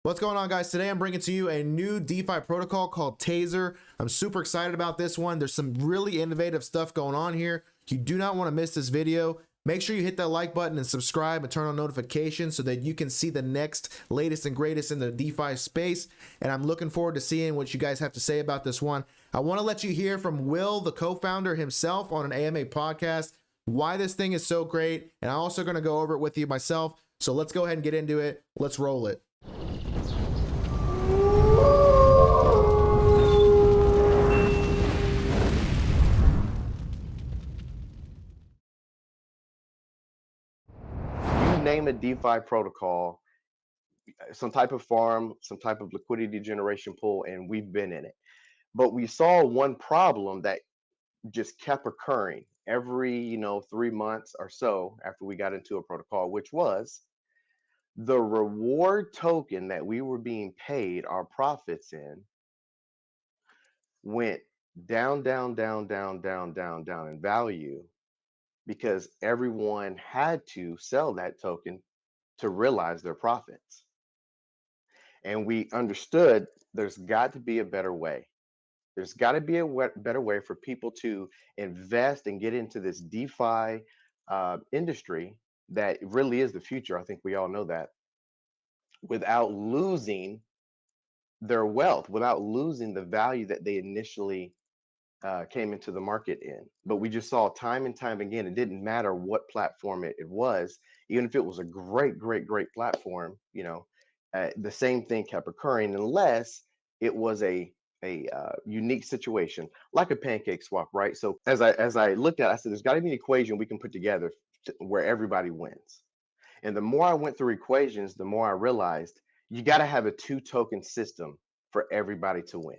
What's going on, guys? Today I'm bringing to you a new DeFi protocol called Taser. I'm super excited about this one. There's some really innovative stuff going on here. You do not want to miss this video. Make sure you hit that like button and subscribe and turn on notifications so that you can see the next latest and greatest in the DeFi space. And I'm looking forward to seeing what you guys have to say about this one. I want to let you hear from Will, the co-founder himself, on an AMA podcast, why this thing is so great. And I'm also going to go over it with you myself. So let's go ahead and get into it. Let's roll it. Name a DeFi protocol, some type of farm, some type of liquidity generation pool, and we've been in it. But we saw one problem that just kept occurring every 3 months or so after we got into a protocol, which was the reward token that we were being paid our profits in went down in value because everyone had to sell that token to realize their profits. And we understood there's got to be a better way. There's got to be a better way for people to invest and get into this DeFi industry that really is the future. I think we all know that, without losing their wealth, without losing the value that they initially came into the market in. But we just saw time and time again, it didn't matter what platform it was, even if it was a great platform, the same thing kept occurring unless it was a unique situation, like a pancake swap, right? So as I looked at it, I said, there's got to be an equation we can put together where everybody wins. And the more I went through equations, the more I realized you got to have a 2-token system for everybody to win.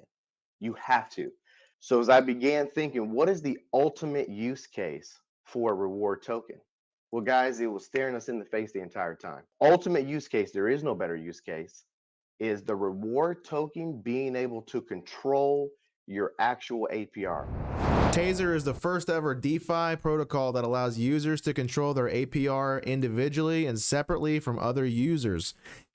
You have to. So as I began thinking, what is the ultimate use case for a reward token? Well, guys, it was staring us in the face the entire time. Ultimate use case, there is no better use case, is the reward token being able to control your actual APR. Taser is the first ever DeFi protocol that allows users to control their APR individually and separately from other users.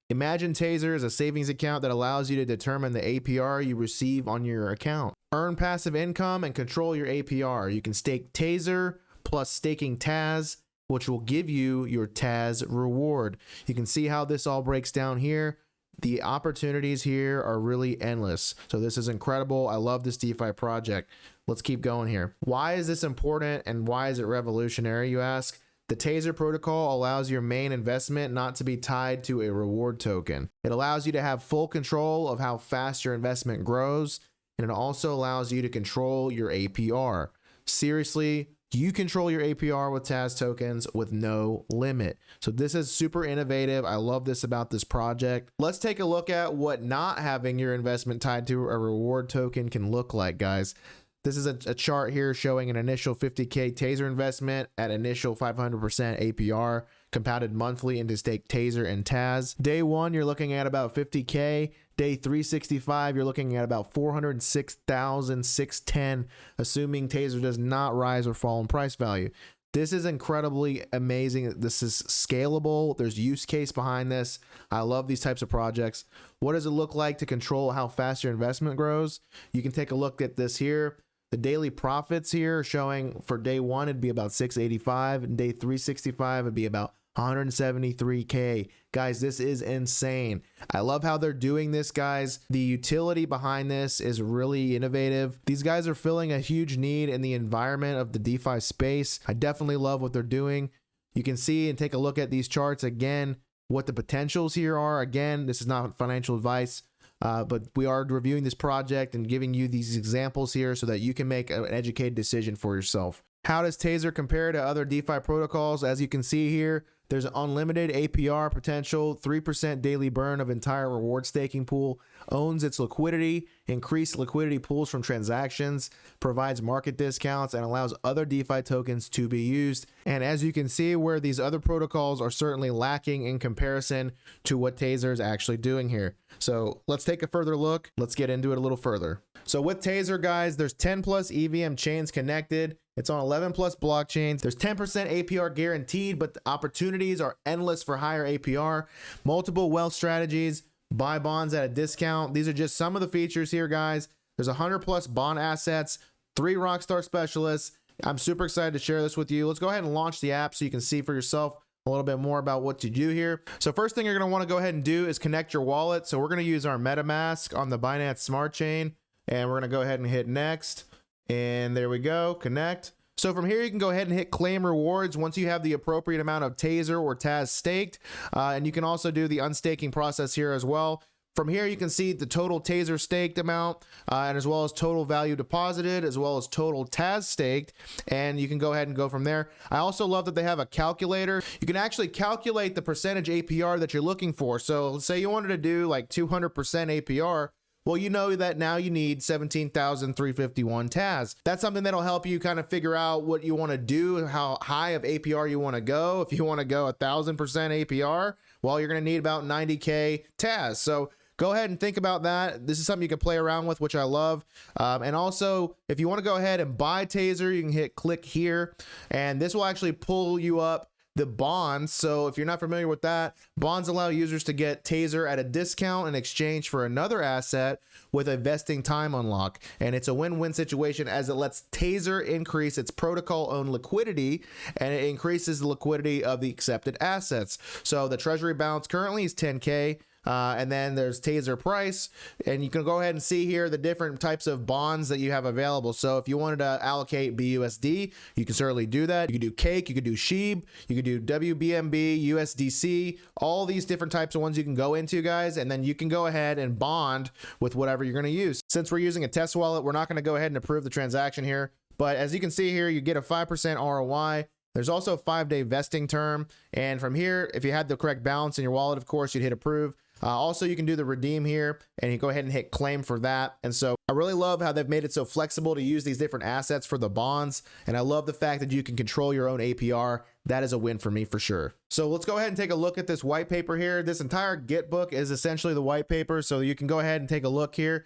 Imagine Taser as a savings account that allows you to determine the APR you receive on your account. Earn passive income and control your APR. You can stake Taser plus staking TAZ, which will give you your TAZ reward. You can see how this all breaks down here. The opportunities here are really endless. So this is incredible. I love this DeFi project. Let's keep going here. Why is this important and why is it revolutionary, you ask? The Taser protocol allows your main investment not to be tied to a reward token. It allows you to have full control of how fast your investment grows, and it also allows you to control your APR. Seriously, you control your APR with TAZ tokens with no limit. So this is super innovative. I love this about this project. Let's take a look at what not having your investment tied to a reward token can look like, guys. This is a chart here showing an initial 50K Taser investment at initial 500% APR, compounded monthly into stake Taser and TAZ. Day 1, you're looking at about 50K. Day 365, you're looking at about 406,610, assuming Taser does not rise or fall in price value. This is incredibly amazing. This is scalable. There's use case behind this. I love these types of projects. What does it look like to control how fast your investment grows? You can take a look at this here. The daily profits here showing for day 1, it'd be about 685, and day 365, it'd be about 173K. Guys, this is insane. I love how they're doing this, guys. The utility behind this is really innovative. These guys are filling a huge need in the environment of the DeFi space. I definitely love what they're doing. You can see and take a look at these charts again, what the potentials here are. Again, this is not financial advice. But we are reviewing this project and giving you these examples here so that you can make an educated decision for yourself. How does Taser compare to other DeFi protocols? As you can see here, there's unlimited APR potential, 3% daily burn of entire reward staking pool, owns its liquidity, increased liquidity pools from transactions, provides market discounts, and allows other DeFi tokens to be used. And as you can see, where these other protocols are certainly lacking in comparison to what Taser is actually doing here. So let's take a further look. Let's get into it a little further. So with Taser, guys, there's 10 plus EVM chains connected. It's on 11 plus blockchains. There's 10% APR guaranteed, but the opportunities are endless for higher APR. Multiple wealth strategies, buy bonds at a discount. These are just some of the features here, guys. There's 100+ bond assets, 3 Rockstar specialists. I'm super excited to share this with you. Let's go ahead and launch the app so you can see for yourself a little bit more about what to do here. So first thing you're going to want to go ahead and do is connect your wallet. So we're going to use our MetaMask on the Binance Smart Chain, and we're going to go ahead and hit next. And there we go, connect. So from here, you can go ahead and hit claim rewards once you have the appropriate amount of Taser or TAZ staked. And you can also do the unstaking process here as well. From here, you can see the total Taser staked amount, and as well as total value deposited, as well as total TAZ staked, and you can go ahead and go from there. I also love that they have a calculator. You can actually calculate the percentage APR that you're looking for. So let's say you wanted to do like 200% APR. Well, you know that now you need 17,351 TAZ. That's something that'll help you kind of figure out what you want to do, how high of APR you want to go. If you want to go 1,000% APR, well, you're going to need about 90K TAZ. So go ahead and think about that. This is something you can play around with, which I love. And also, if you want to go ahead and buy Taser, you can hit click here, and this will actually pull you up the bonds. So if you're not familiar with that, bonds allow users to get Taser at a discount in exchange for another asset with a vesting time unlock. And it's a win-win situation as it lets Taser increase its protocol-owned liquidity, and it increases the liquidity of the accepted assets. So the treasury balance currently is 10K. And then there's Taser price, and you can go ahead and see here the different types of bonds that you have available. So if you wanted to allocate BUSD, you can certainly do that. You could do Cake, you could do SHIB, you could do WBNB, USDC, all these different types of ones you can go into, guys, and then you can go ahead and bond with whatever you're going to use. Since we're using a test wallet, we're not going to go ahead and approve the transaction here, but as you can see here, you get a 5% ROI. There's also a 5-day vesting term, and from here, if you had the correct balance in your wallet, of course, you'd hit approve. Also, you can do the redeem here, and you go ahead and hit claim for that. And so I really love how they've made it so flexible to use these different assets for the bonds, and I love the fact that you can control your own APR. That is a win for me for sure. So let's go ahead and take a look at this white paper here. This entire Git book is essentially the white paper, so you can go ahead and take a look here.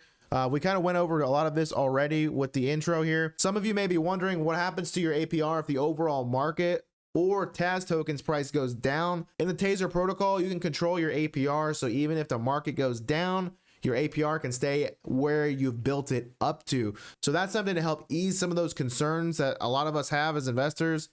We kind of went over a lot of this already with the intro here. Some of you may be wondering what happens to your APR if the overall market or TAZ tokens price goes down. In the Taser protocol, you can control your APR, so even if the market goes down, your APR can stay where you've built it up to. So that's something to help ease some of those concerns that a lot of us have as investors.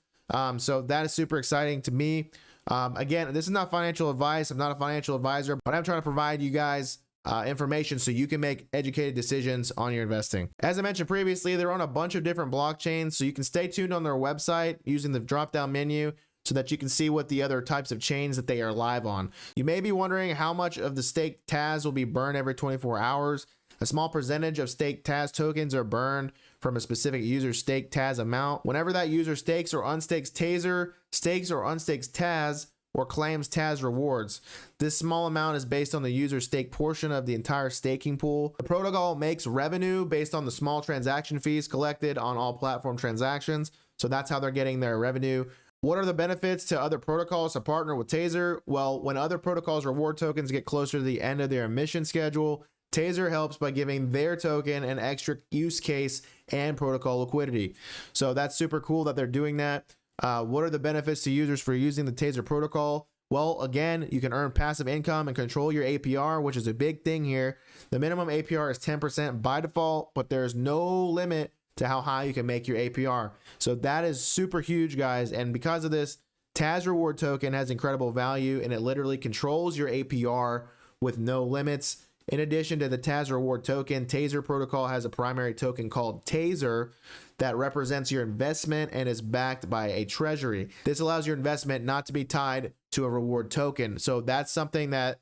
So that is super exciting to me. Again, this is not financial advice. I'm not a financial advisor, but I'm trying to provide you guys information so you can make educated decisions on your investing. As I mentioned previously, they're on a bunch of different blockchains, so you can stay tuned on their website using the drop-down menu so that you can see what the other types of chains that they are live on. You may be wondering how much of the staked TAZ will be burned every 24 hours. A small percentage of staked TAZ tokens are burned from a specific user's staked TAZ amount. Whenever that user stakes or unstakes Taser, stakes or unstakes TAZ, or claims TAZ rewards. This small amount is based on the user stake portion of the entire staking pool. The protocol makes revenue based on the small transaction fees collected on all platform transactions. So that's how they're getting their revenue. What are the benefits to other protocols to partner with Taser? Well, when other protocols' reward tokens get closer to the end of their emission schedule, Taser helps by giving their token an extra use case and protocol liquidity. So that's super cool that they're doing that. What are the benefits to users for using the Taser protocol? Well, again, you can earn passive income and control your APR, which is a big thing here. The minimum APR is 10% by default, but there's no limit to how high you can make your APR. So that is super huge, guys. And because of this, TAZ reward token has incredible value, and it literally controls your APR with no limits. In addition to the TAZ reward token, Taser protocol has a primary token called Taser that represents your investment and is backed by a treasury. This allows your investment not to be tied to a reward token. So that's something that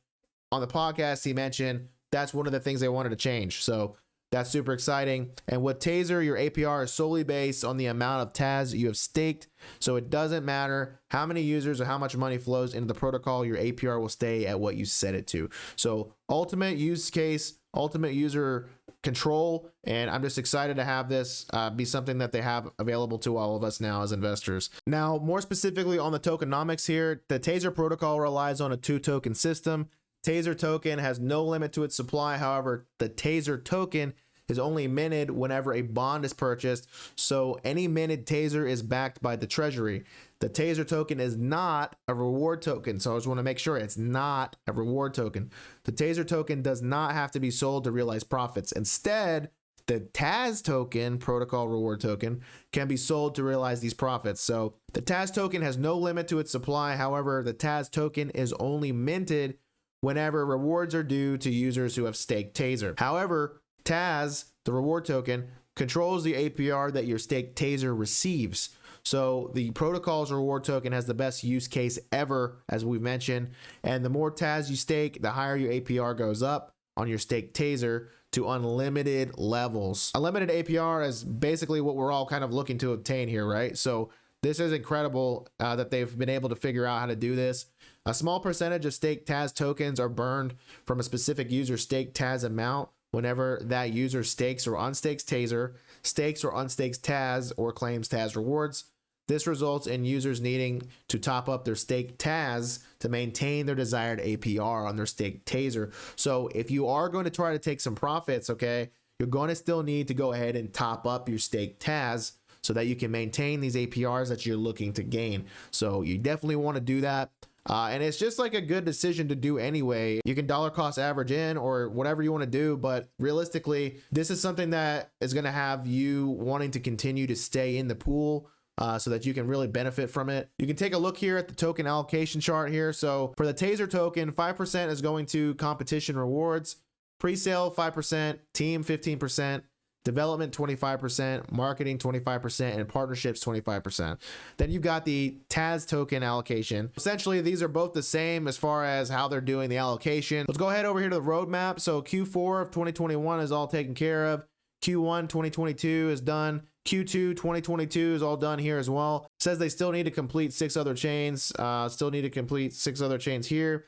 on the podcast he mentioned, that's one of the things they wanted to change. So that's super exciting. And with Taser, your APR is solely based on the amount of TAZ you have staked. So it doesn't matter how many users or how much money flows into the protocol, your APR will stay at what you set it to. So ultimate use case, ultimate user control. And I'm just excited to have this be something that they have available to all of us now as investors. Now, more specifically on the tokenomics here, the Taser protocol relies on a 2-token system. Taser token has no limit to its supply. However, the Taser token is only minted whenever a bond is purchased, so any minted Taser is backed by the treasury. The Taser token is not a reward token, so I just want to make sure it's not a reward token. The Taser token does not have to be sold to realize profits. Instead, the TAZ token, protocol reward token, can be sold to realize these profits. So the TAZ token has no limit to its supply. However, the TAZ token is only minted whenever rewards are due to users who have staked Taser. However, TAZ, the reward token, controls the APR that your staked Taser receives. So the protocol's reward token has the best use case ever, as we've mentioned. And the more TAZ you stake, the higher your APR goes up on your staked Taser to unlimited levels. Unlimited APR is basically what we're all kind of looking to obtain here, right? So this is incredible that they've been able to figure out how to do this. A small percentage of staked TAZ tokens are burned from a specific user's staked TAZ amount whenever that user stakes or unstakes Taser, stakes or unstakes TAZ, or claims TAZ rewards. This results in users needing to top up their staked TAZ to maintain their desired APR on their staked Taser. So if you are going to try to take some profits, okay, you're going to still need to go ahead and top up your staked TAZ so that you can maintain these APRs that you're looking to gain. So you definitely want to do that. And it's just like a good decision to do anyway. You can dollar cost average in or whatever you want to do, but realistically, this is something that is going to have you wanting to continue to stay in the pool so that you can really benefit from it. You can take a look here at the token allocation chart here. So for the Taser token, 5% is going to competition rewards, pre-sale 5%, team 15%, development 25%, marketing 25%, and partnerships 25%. Then you've got the TAZ token allocation. Essentially, these are both the same as far as how they're doing the allocation. Let's go ahead over here to the roadmap. So Q4 of 2021 is all taken care of. Q1 2022 is done. Q2 2022 is all done here as well. It says they still need to complete 6 other chains. Here.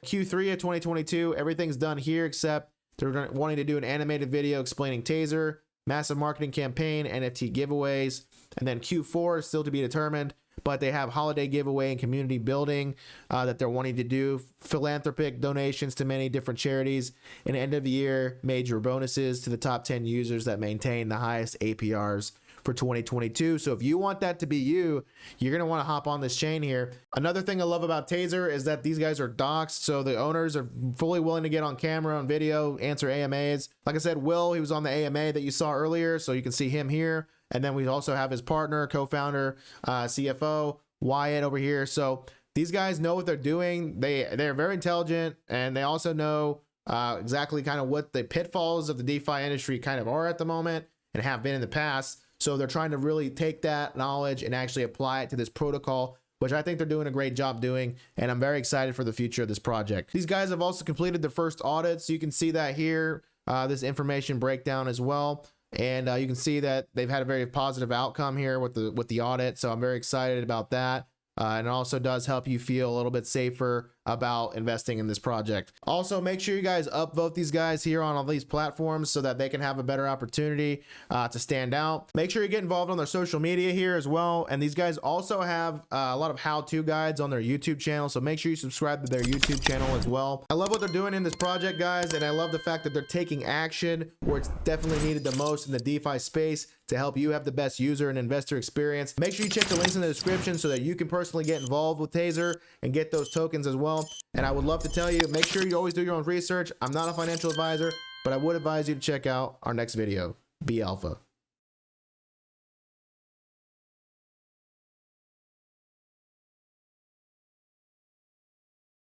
Q3 of 2022, everything's done here except they're wanting to do an animated video explaining Taser, massive marketing campaign, NFT giveaways, and then Q4 is still to be determined, but they have holiday giveaway and community building that they're wanting to do, philanthropic donations to many different charities, and end of the year major bonuses to the top 10 users that maintain the highest APRs for 2022. So if you want that to be you, you're going to want to hop on this chain here. Another thing I love about Taser is that these guys are doxxed, so the owners are fully willing to get on camera, on video, answer AMAs. Like I said, Will, he was on the AMA that you saw earlier, so you can see him here. And then we also have his partner, co-founder, CFO, Wyatt over here. So these guys know what they're doing. They're very intelligent, and they also know exactly kind of what the pitfalls of the DeFi industry kind of are at the moment and have been in the past. So they're trying to really take that knowledge and actually apply it to this protocol, which I think they're doing a great job doing. And I'm very excited for the future of this project. These guys have also completed their first audit. So you can see that here, this information breakdown as well. And you can see that they've had a very positive outcome here with the audit. So I'm very excited about that. And it also does help you feel a little bit safer about investing in this project. Also, make sure you guys upvote these guys here on all these platforms so that they can have a better opportunity to stand out. Make sure you get involved on their social media here as well. And these guys also have a lot of how-to guides on their YouTube channel, so make sure you subscribe to their YouTube channel as well. I love what they're doing in this project, guys, and I love the fact that they're taking action where it's definitely needed the most in the DeFi space to help you have the best user and investor experience. Make sure you check the links in the description so that you can personally get involved with Taser and get those tokens as well. And I would love to tell you, make sure you always do your own research. I'm not a financial advisor, but I would advise you to check out our next video. Be alpha.